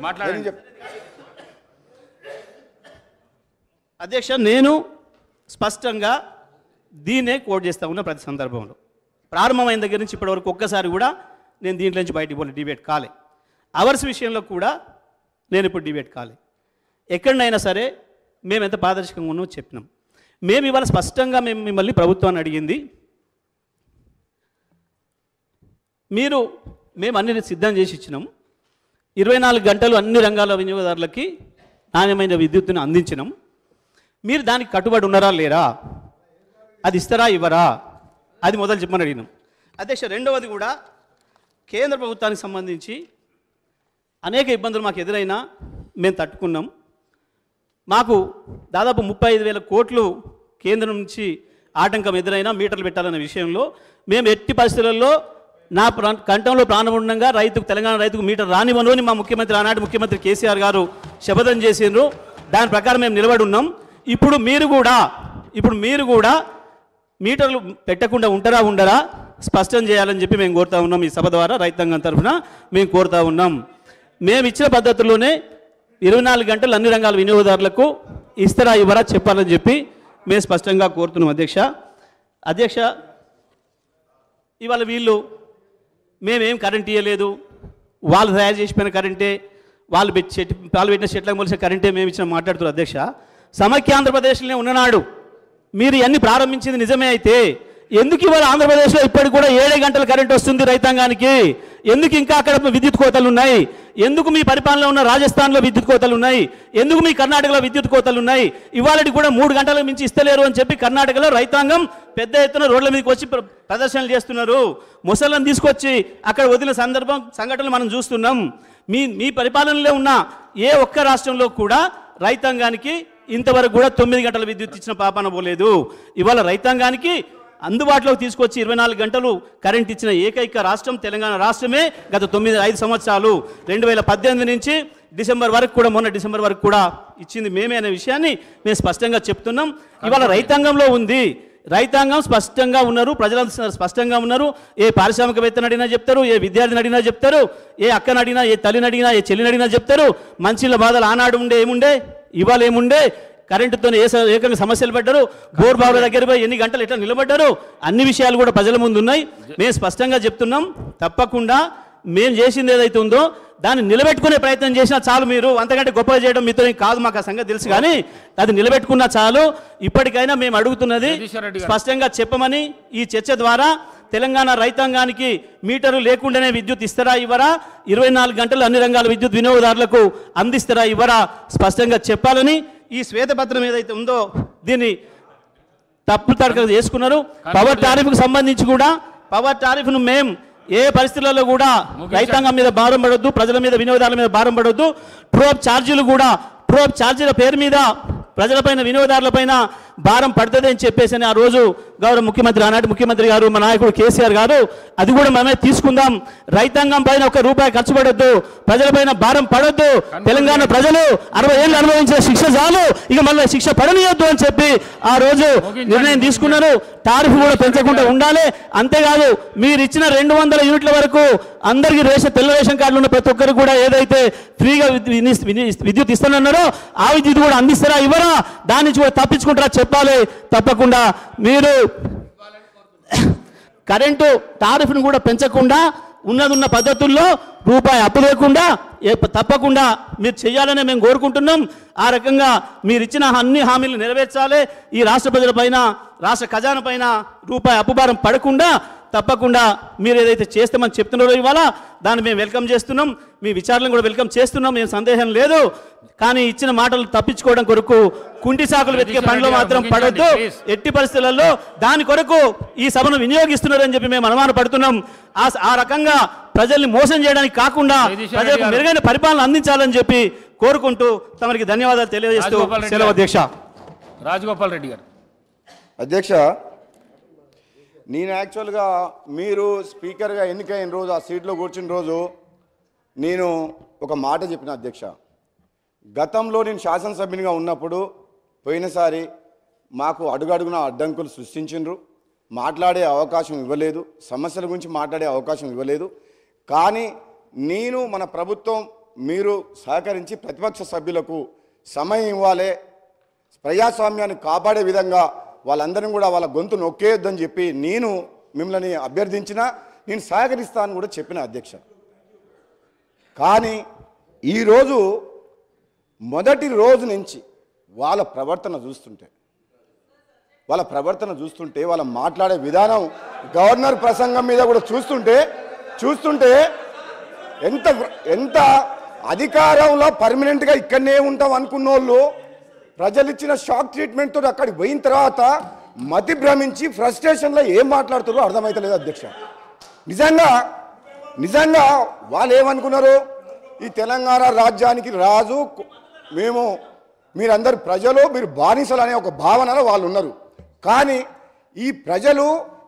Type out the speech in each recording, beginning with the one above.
మాట్లాడండి. అధ్యక్ష, నేను స్పష్టంగా దీన్నే కోట్ చేస్తా ఉన్నా. ప్రతి సందర్భంలో ప్రారంభమైన దగ్గర నుంచి ఇప్పటివరకు ఒక్కసారి కూడా నేను దీంట్లో నుంచి బయటికి పోలే, డిబేట్ కాలే. అవర్స్ విషయంలో కూడా నేను ఇప్పుడు డిబేట్ కాలే. ఎక్కడైనా సరే మేము ఎంత పారదర్శకంగా ఉన్నామో చెప్పినాం. మేము ఇవాళ స్పష్టంగా మిమ్మల్ని ప్రభుత్వాన్ని అడిగింది, మేము అన్ని సిద్ధం చేసి ఇచ్చినాం. 24 గంటలు అన్ని రంగాల వినియోగదారులకి నాణ్యమైన విద్యుత్తును అందించినాం. మీరు దానికి కట్టుబడి ఉన్నారా లేరా, అది ఇస్తారా ఇవ్వరా, అది మొదలు చెప్పమని అడిగినాం. అధ్యక్ష, రెండవది కూడా కేంద్ర ప్రభుత్వానికి సంబంధించి అనేక ఇబ్బందులు మాకు ఎదురైనా మేము తట్టుకున్నాం. మాకు దాదాపు 35,000 కోట్లు కేంద్రం నుంచి ఆటంకం ఎదురైనా మీటర్లు పెట్టాలనే విషయంలో మేము ఎట్టి పరిస్థితులలో నా కంఠంలో ప్రాణం ఉండగా తెలంగాణ రైతుకు మీటర్ రానివ్వను అని మా ముఖ్యమంత్రి, ఆనాటి ముఖ్యమంత్రి కేసీఆర్ గారు శపథం చేసిండ్రు. దాని ప్రకారం మేము నిలబడి ఉన్నాం. ఇప్పుడు మీరు కూడా మీటర్లు పెట్టకుండా ఉంటారా ఉండరా స్పష్టం చేయాలని చెప్పి మేము కోరుతా ఉన్నాం. ఈ సభ ద్వారా రైతాంగం తరఫున మేము కోరుతా ఉన్నాం. మేము ఇచ్చిన పద్ధతుల్లోనే 24 గంటలు అన్ని రంగాల వినియోగదారులకు ఇస్తారా ఇవ్వరా చెప్పాలని చెప్పి మేము స్పష్టంగా కోరుతున్నాం. అధ్యక్ష, ఇవాళ మేమేం కరెంట్ ఇవ్వలేదు, వాళ్ళు తయారు చేసిపోయిన కరెంటే, వాళ్ళు పెట్టిన చెట్లకు మొలిసిన కరెంటే మేము ఇచ్చిన మాట్లాడుతున్నారు. అధ్యక్ష, సమైక్య ఆంధ్రప్రదేశ్లోనే ఉన్ననాడు మీరు ఇవన్నీ ప్రారంభించింది నిజమే అయితే ఎందుకు ఇవాళ ఆంధ్రప్రదేశ్లో ఇప్పటికి కూడా 7 గంటల కరెంట్ వస్తుంది రైతాంగానికి? ఎందుకు ఇంకా అక్కడ విద్యుత్ కోతలు ఉన్నాయి? ఎందుకు మీ పరిపాలనలో ఉన్న రాజస్థాన్లో విద్యుత్ కోతలు ఉన్నాయి? ఎందుకు మీ కర్ణాటకలో విద్యుత్ కోతలు ఉన్నాయి? ఇవాళకి కూడా 3 గంటలకు మించి ఇస్తలేరు అని చెప్పి కర్ణాటకలో రైతాంగం పెద్ద ఎత్తున రోడ్ల మీదకి వచ్చి ప్రదర్శనలు చేస్తున్నారు. ముసళ్ళను తీసుకొచ్చి అక్కడ వదిలిన సంఘటనలు మనం చూస్తున్నాం. మీ పరిపాలనలో ఉన్న ఏ ఒక్క రాష్ట్రంలో కూడా రైతాంగానికి ఇంతవరకు కూడా 9 గంటల విద్యుత్ ఇచ్చిన పాపాన పోలేదు. ఇవాళ రైతాంగానికి అందుబాటులోకి తీసుకొచ్చి 24 గంటలు కరెంట్ ఇచ్చిన ఏకైక రాష్ట్రం తెలంగాణ రాష్ట్రమే. గత 5 సంవత్సరాలు 2018 నుంచి డిసెంబర్ వరకు కూడా, మొన్న డిసెంబర్ వరకు కూడా ఇచ్చింది మేమే అనే విషయాన్ని మేము స్పష్టంగా చెప్తున్నాం. ఇవాళ రైతాంగంలో ఉంది, రైతాంగం స్పష్టంగా ఉన్నారు, ప్రజలందరూ స్పష్టంగా ఉన్నారు. ఏ పారిశ్రామికవేత్తను అడిగినా చెప్తారు, ఏ విద్యార్థిని అడిగినా చెప్తారు, ఏ అక్కని అడిగినా, ఏ తల్లిని అడిగినా, ఏ చెల్లిని అడిగినా చెప్తారు. మంచిల బాధలు ఆనాడు ఏముండే, ఇవాళ ఏముండే, కరెంటుతో ఏకంగా సమస్యలు పడ్డారు, బోర్ బావుల దగ్గర పోయి ఎన్ని గంటలు ఎట్లా నిలబడ్డారు, అన్ని విషయాలు కూడా ప్రజల ముందు ఉన్నాయి. మేము స్పష్టంగా చెప్తున్నాం, తప్పకుండా మేము చేసింది ఏదైతే ఉందో దాన్ని నిలబెట్టుకునే ప్రయత్నం చేసినా చాలు. మీరు అంతకంటే గొప్పగా చేయడం మీతో కాదు, మాకు ఆ సంగతి తెలుసు, కానీ అది నిలబెట్టుకున్నా చాలు. ఇప్పటికైనా మేము అడుగుతున్నది స్పష్టంగా చెప్పమని, ఈ చర్చ ద్వారా తెలంగాణ రైతాంగానికి మీటరు లేకుండానే విద్యుత్ ఇస్తారా ఇవ్వరా, 24 గంటలు అన్ని రంగాల విద్యుత్ వినియోగదారులకు అందిస్తారా ఇవ్వరా స్పష్టంగా చెప్పాలని, ఈ శ్వేతపత్రం ఏదైతే ఉందో దీన్ని తప్పుతడక చేసుకున్నారు. పవర్ టారిఫ్కు సంబంధించి కూడా పవర్ టారిఫ్ను మేము ఏ పరిస్థితులలో కూడా రైతాంగం మీద భారం పడొద్దు, ప్రజల మీద, వినియోగదారుల మీద భారం పడొద్దు. ట్రోప్ ఛార్జీల పేరు మీద ప్రజలపైన, వినియోగదారులపైన భారం పడుతుంది అని చెప్పేసి ఆ రోజు గౌరవ ముఖ్యమంత్రి, ఆనాటి ముఖ్యమంత్రి గారు, మా నాయకుడు కేసీఆర్ గారు, అది కూడా మనమే తీసుకుందాం. రైతాంగం పైన ₹1 ఖర్చు పడొద్దు, ప్రజలపైన భారం పడొద్దు. తెలంగాణ ప్రజలు 60 ఏళ్ళు అనుభవించిన శిక్ష చాలు, ఇక మళ్ళీ శిక్ష పడనియొద్దు అని చెప్పి ఆ రోజు నిర్ణయం తీసుకున్నారు. టారిఫ్ కూడా పెంచకుండా ఉండాలి. అంతేకాదు, మీరు ఇచ్చిన 200 యూనిట్ల వరకు అందరికీ తెల్ల రేషన్ కార్డులు ఉన్న ప్రతి ఒక్కరు కూడా ఏదైతే ఫ్రీగా విద్యుత్ ఇస్తానన్నారో ఆ విద్యుత్ కూడా అందిస్తారా ఇవ్వరా, దాని నుంచి కూడా తప్పించుకుంటారా చెప్పాలి. తప్పకుండా మీరు కరెంటు టారిఫ్ను కూడా పెంచకుండా ఉన్నదున్న పద్ధతుల్లో రూపాయి అప్పు లేకుండా తప్పకుండా మీరు చేయాలని మేము కోరుకుంటున్నాం. ఆ రకంగా మీరు ఇచ్చిన అన్ని హామీలు నెరవేర్చాలి. ఈ రాష్ట్ర ప్రజలపైన, రాష్ట్ర ఖజానా పైన రూపాయి అప్పుభారం పడకుండా తప్పకుండా మీరు ఏదైతే చేస్తామని చెప్తున్నారో ఇవాళ దాన్ని మేము వెల్కమ్ చేస్తున్నాం. మీ విచారణను కూడా వెల్కమ్ చేస్తున్నాం, ఏం సందేహం లేదు. కానీ ఇచ్చిన మాటలు తప్పించుకోవడం కొరకు కుంటి సాకులు వెతికే పనిలో మాత్రం పడొద్దు. ఎట్టి పరిస్థితులలో దాని కొరకు ఈ సభను వినియోగిస్తున్నారని చెప్పి మేము అనుమానపడుతున్నాం. ఆ రకంగా ప్రజల్ని మోసం చేయడానికి కాకుండా ప్రజలకు మెరుగైన పరిపాలన అందించాలని చెప్పి కోరుకుంటూ తమరికి ధన్యవాదాలు తెలియజేస్తూ సెలవు. అధ్యక్ష రాజగోపాల్ రెడ్డి గారు. అధ్యక్ష, నేను యాక్చువల్గా మీరు స్పీకర్గా ఎన్నికైన రోజు, ఆ సీట్లో కూర్చున్న రోజు నేను ఒక మాట చెప్పిన అధ్యక్ష. గతంలో నేను శాసనసభ్యునిగా ఉన్నప్పుడు పోయినసారి మాకు అడుగడుగున అడ్డంకులు సృష్టించిండ్రు, మాట్లాడే అవకాశం ఇవ్వలేదు, సమస్యల గురించి మాట్లాడే అవకాశం ఇవ్వలేదు. కానీ నేను మన ప్రభుత్వం మీరు సహకరించి ప్రతిపక్ష సభ్యులకు సమయం ఇవ్వాలి, ప్రజాస్వామ్యాన్ని కాపాడే విధంగా వాళ్ళందరినీ కూడా వాళ్ళ గొంతు నొక్కేయొద్దని చెప్పి నేను మిమ్మల్ని అభ్యర్థించిన, నేను సహకరిస్తానని కూడా చెప్పిన అధ్యక్ష. కానీ ఈరోజు మొదటి రోజు నుంచి వాళ్ళ ప్రవర్తన చూస్తుంటే వాళ్ళ మాట్లాడే విధానం, గవర్నర్ ప్రసంగం మీద కూడా చూస్తుంటే ఎంత అధికారంలో పర్మనెంట్గా ఇక్కడనే ఉంటాం అనుకున్న వాళ్ళు ప్రజలు ఇచ్చిన షాక్ ట్రీట్మెంట్తో అక్కడికి పోయిన తర్వాత మతి భ్రమించి ఫ్రస్ట్రేషన్లో ఏం మాట్లాడుతారో అర్థమవుతలేదు అధ్యక్ష. నిజంగా వాళ్ళు ఏమనుకున్నారు, ఈ తెలంగాణ రాజ్యానికి రాజు మీరందరు ప్రజలు, మీరు బానిసలు అనే ఒక భావనలో వాళ్ళు ఉన్నారు. కానీ ఈ ప్రజలు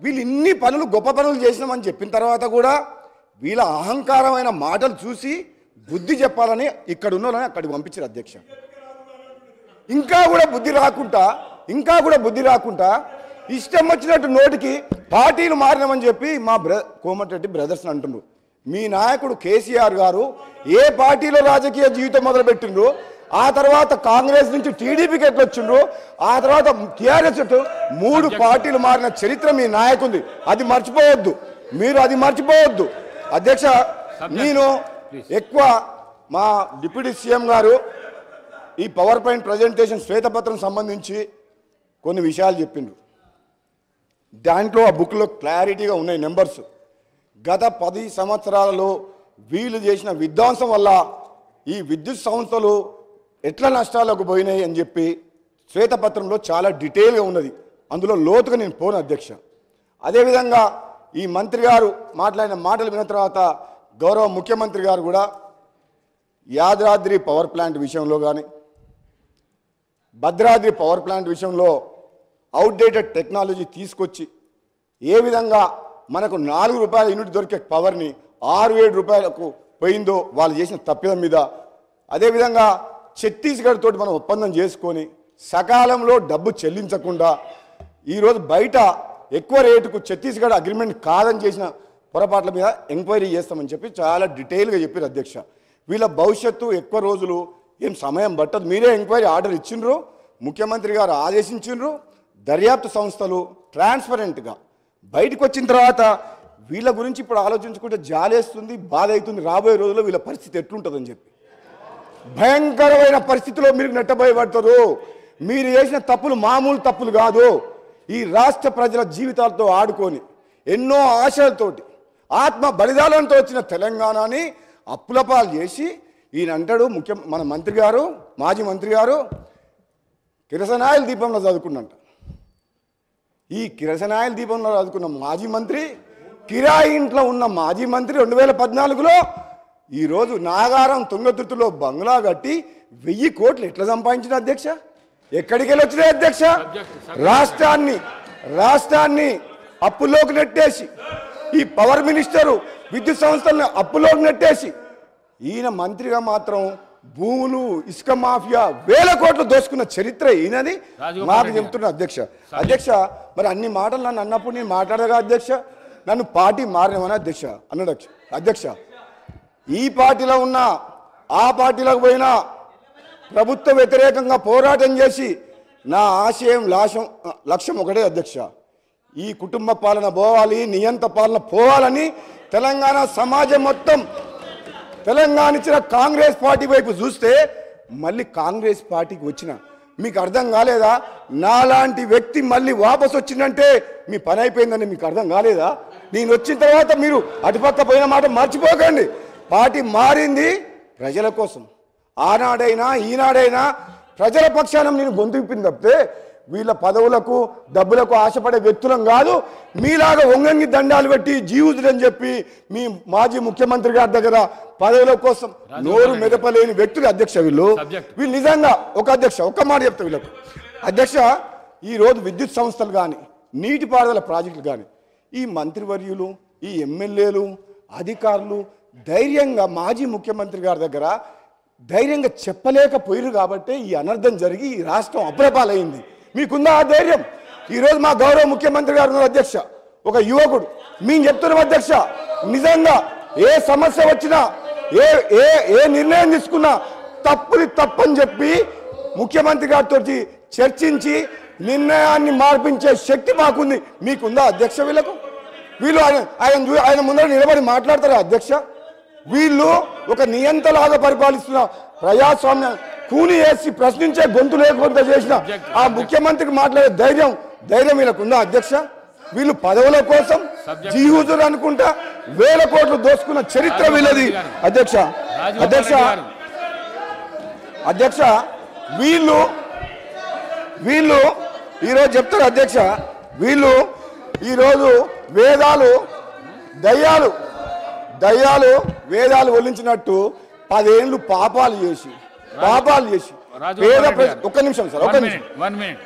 వీళ్ళు ఇన్ని పనులు గొప్ప పనులు చేసినామని చెప్పిన తర్వాత కూడా వీళ్ళ అహంకారమైన మాటలు చూసి బుద్ధి చెప్పాలని ఇక్కడ ఉన్న వాళ్ళని అక్కడికి పంపించారు అధ్యక్ష. ఇంకా కూడా బుద్ధి రాకుండా ఇష్టం వచ్చినట్టు నోటికి పార్టీలు మారినామని చెప్పి మా కోమటిరెడ్డి బ్రదర్స్ అంటున్నారు. మీ నాయకుడు కేసీఆర్ గారు ఏ పార్టీలో రాజకీయ జీవితం మొదలుపెట్టిండ్రు, ఆ తర్వాత కాంగ్రెస్ నుంచి టీడీపీకి ఎట్లా వచ్చిండ్రు, ఆ తర్వాత టీఆర్ఎస్ 3 పార్టీలు మారిన చరిత్ర మీ నాయకుంది. అది మర్చిపోవద్దు అధ్యక్ష. నేను ఎక్కువ మా డిప్యూటీ సీఎం గారు ఈ పవర్ పాయింట్ ప్రజెంటేషన్ శ్వేతపత్రం సంబంధించి కొన్ని విషయాలు చెప్పిండ్రు. దాంట్లో ఆ బుక్లో క్లారిటీగా ఉన్నాయి నెంబర్స్. గత 10 సంవత్సరాలలో వీళ్ళు చేసిన విధ్వంసం వల్ల ఈ విద్యుత్ సంస్థలు ఎట్లా నష్టాలకు పోయినాయి అని చెప్పి శ్వేతపత్రంలో చాలా డీటెయిల్గా ఉన్నది. అందులో లోతుగా నేను పోను అధ్యక్ష. అదేవిధంగా ఈ మంత్రి గారు మాట్లాడిన మాటలు విన్న తర్వాత గౌరవ ముఖ్యమంత్రి గారు కూడా యాదాద్రి పవర్ ప్లాంట్ విషయంలో కానీ భద్రాద్రి పవర్ ప్లాంట్ విషయంలో అవుట్డేటెడ్ టెక్నాలజీ తీసుకొచ్చి ఏ విధంగా మనకు 4 రూపాయల యూనిట్ దొరికే పవర్ని 6-7 రూపాయలకు పోయిందో వాళ్ళు చేసిన తప్పిదం మీద, అదేవిధంగా ఛత్తీస్గఢ్ తోటి మనం ఒప్పందం చేసుకొని సకాలంలో డబ్బు చెల్లించకుండా ఈరోజు బయట ఎక్కువ రేటుకు ఛత్తీస్గఢ్ అగ్రిమెంట్ కాదని చేసిన పొరపాట్ల మీద ఎంక్వైరీ చేస్తామని చెప్పి చాలా డీటెయిల్గా చెప్పారు అధ్యక్ష. వీళ్ళ భవిష్యత్తు ఎక్కువ రోజులు ఏం సమయం పట్టదు. మీరే ఎంక్వైరీ ఆర్డర్ ఇచ్చిండ్రు, ముఖ్యమంత్రి గారు ఆదేశించిండ్రు. దర్యాప్తు సంస్థలు ట్రాన్స్పరెంట్గా బయటకు వచ్చిన తర్వాత వీళ్ళ గురించి ఇప్పుడు ఆలోచించుకుంటే జాలేస్తుంది, బాధ అవుతుంది. రాబోయే రోజుల్లో వీళ్ళ పరిస్థితి ఎట్లుంటుందని చెప్పి భయంకరమైన పరిస్థితిలో మీరు నెట్టబోయబడతారు. మీరు చేసిన తప్పులు మామూలు తప్పులు కాదు. ఈ రాష్ట్ర ప్రజల జీవితాలతో ఆడుకొని ఎన్నో ఆశలతోటి ఆత్మ బలిదానంతో వచ్చిన తెలంగాణని అప్పులపాలు చేసి ఈయన అంటాడు మన మంత్రి గారు, మాజీ మంత్రి గారు కిరసనాయిల దీపంలో చదువుకున్నంట. ఈ కిరసనాయిల దీపంలో చదువుకున్న మాజీ మంత్రి, కిరాయి ఇంట్లో ఉన్న మాజీ మంత్రి 2014లో ఈరోజు నాగారం తుంగతుర్తిలో బంగ్లా కట్టి 1000 కోట్లు ఎట్లా సంపాదించిన అధ్యక్ష? ఎక్కడికి వెళ్ళి వచ్చినాయి అధ్యక్ష? రాష్ట్రాన్ని అప్పులోకి నెట్టేసి, ఈ పవర్ మినిస్టరు విద్యుత్ సంస్థలను అప్పులోకి నెట్టేసి, ఈయన మంత్రిగా మాత్రం భూములు, ఇసుక మాఫియా 1000 కోట్లు దోసుకున్న చరిత్ర ఈయనది మాకు చెప్తున్నా అధ్యక్ష. మరి అన్ని మాటలు నన్ను అన్నప్పుడు నేను మాట్లాడగా అధ్యక్ష, నన్ను పార్టీ మారినమని అన్నాడు అధ్యక్ష. ఈ పార్టీలో ఉన్నా ఆ పార్టీలోకి పోయినా ప్రభుత్వ వ్యతిరేకంగా పోరాటం చేసి నా ఆశయం లక్ష్యం ఒకటే అధ్యక్ష, ఈ కుటుంబ పాలన పోవాలి, నియంత పాలన పోవాలని తెలంగాణ సమాజం మొత్తం తెలంగాణ ఇచ్చిన కాంగ్రెస్ పార్టీ వైపు చూస్తే మళ్ళీ కాంగ్రెస్ పార్టీకి వచ్చిన మీకు అర్థం కాలేదా? నాలాంటి వ్యక్తి మళ్ళీ వాపసు వచ్చిందంటే మీ పని అయిపోయిందని మీకు అర్థం కాలేదా? నేను వచ్చిన తర్వాత మీరు అటుపక్క పోయిన మాట మర్చిపోకండి. పార్టీ మారింది ప్రజల కోసం. ఆనాడైనా ఈనాడైనా ప్రజల పక్షాన నేను గొంతు విప్పింది తప్పితే వీళ్ళ పదవులకు డబ్బులకు ఆశపడే వ్యక్తులం కాదు. మీలాగా వంగంగి దండాలు పెట్టి జీవుదులని చెప్పి మీ మాజీ ముఖ్యమంత్రి గారి దగ్గర పదవుల కోసం నోరు మెదపలేని వ్యక్తులు అధ్యక్ష. వీళ్ళు నిజంగా ఒక్క మాట చెప్తా వీళ్ళకు అధ్యక్ష. ఈరోజు విద్యుత్ సంస్థలు కానీ నీటిపారుదల ప్రాజెక్టులు కానీ ఈ మంత్రివర్యులు, ఈ ఎమ్మెల్యేలు, అధికారులు ధైర్యంగా మాజీ ముఖ్యమంత్రి గారి దగ్గర ధైర్యంగా చెప్పలేకపోయారు కాబట్టి ఈ అనర్థం జరిగి ఈ రాష్ట్రం అప్రపాలైంది. మీకుందా ఆ ధైర్యం? ఈరోజు మా గౌరవ ముఖ్యమంత్రి గారు ఉన్నారు అధ్యక్ష, ఒక యువకుడు. మేము చెప్తున్నాం అధ్యక్ష, నిజంగా ఏ సమస్య వచ్చినా ఏ ఏ ఏ నిర్ణయం తీసుకున్నా తప్పుని తప్పని చెప్పి ముఖ్యమంత్రి గారితో చర్చించి నిర్ణయాన్ని మార్పించే శక్తి మాకుంది. మీకుందా అధ్యక్ష? వీళ్ళు ఆయన ముందర నిలబడి మాట్లాడతారా అధ్యక్ష? వీళ్ళు ఒక నియంతలాగా పరిపాలిస్తున్న ప్రజాస్వామ్యం కూని వేసి ప్రశ్నించే గొంతు లేకుండా చేసిన ఆ ముఖ్యమంత్రికి మాట్లాడే ధైర్యం వీళ్ళకుందా అధ్యక్ష? వీళ్ళు పదవుల కోసం జీహుజులు అనుకుంటా వేల కోట్లు దోసుకున్న చరిత్ర వీళ్ళది అధ్యక్ష. అధ్యక్ష అధ్యక్ష వీళ్ళు ఈరోజు చెప్తారు అధ్యక్ష, వీళ్ళు ఈరోజు వేదాలు ఒలించినట్టు 10 ఏళ్ళు పాపాలు చేసి పేద ఒక్క నిమిషం సార్, ఒక్క నిమిషం. 1 minute.